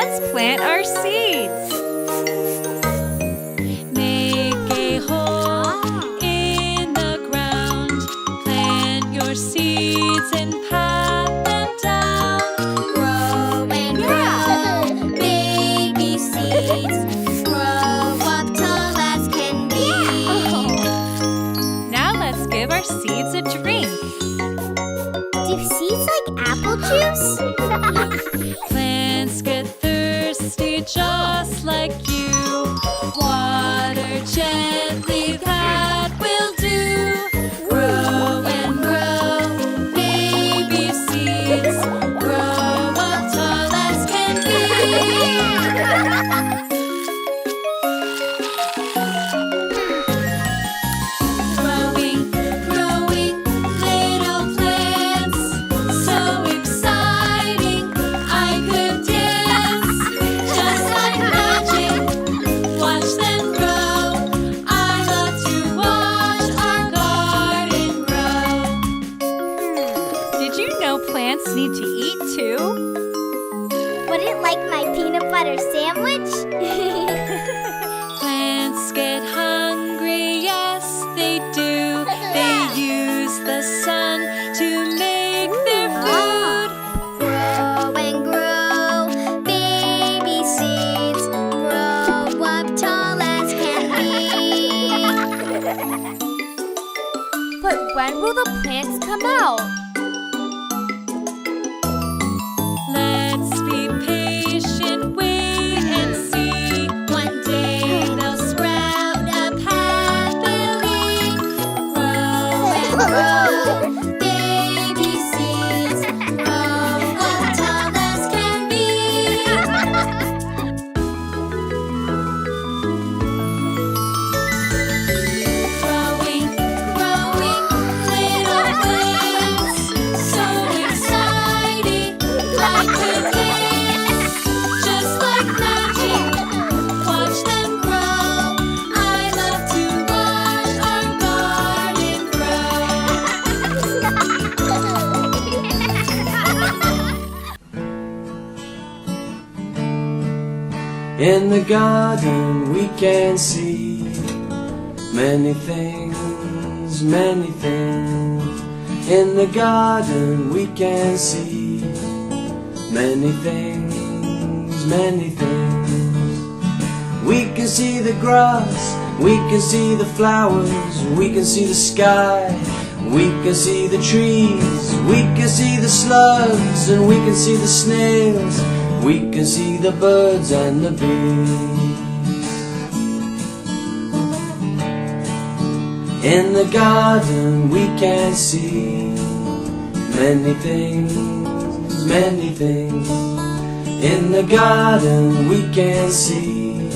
Let's plant our seeds. Make a hole in the ground. Plant your seeds and pat them down. Grow and grow, baby seeds. Grow up tall as can be. Now let's give our seeds a drink. Do seeds like apple juice? Plants get thirsty just like you. Water gently, that will do. Grow and grow, baby seeds. Grow up tall as can be. Growing, growing, little plants. So exciting, I could dance. Just like magic, watch them grow. I love to watch our garden grow. Did you know plants need to eat too? Would it like my peanut butter sandwich? Plants get hungry, yes they do. They use the sun to make their food. Grow and grow, baby seeds. Grow up tall as can be. But when will the plants come out? Let's be patient, wait and see. One day they'll sprout up happily. Grow and grow, baby seeds. Grow up tall as can be. Growing, growing, little plants. So exciting, I could dance. Just like magic, watch them grow. I love to watch our garden In the garden we can see many things, many things. In the garden we can see many things, many things. We can see the grass, we can see the flowers, we can see the sky, we can see the trees, we can see the slugs, and we can see the snails, we can see the birds and the bees. In the garden we can see many things, many things. In the garden we can see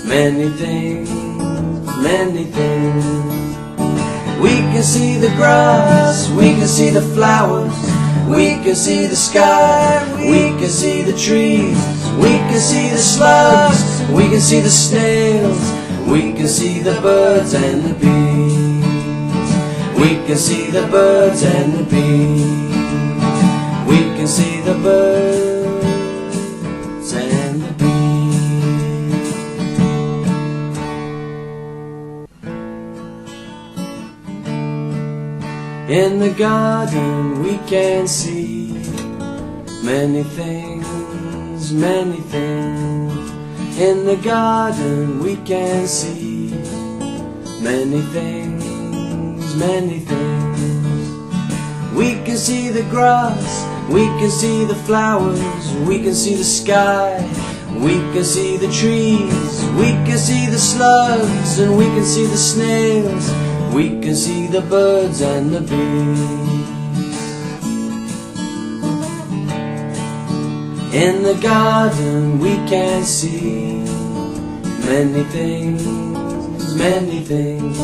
many things, many things. We can see the grass, we can see the flowers, we can see the sky, we can see the trees, we can see the slugs, we can see the snails, we can see the birds and the bees. We can see the birds and the bees. We can see the birds and the bees. In the garden we can see many things, many things. In the garden we can see many things, many things. We can see the grass, we can see the flowers, we can see the sky, we can see the trees, we can see the slugs, and we can see the snails, we can see the birds and the bees. In the garden we can see many things, many things.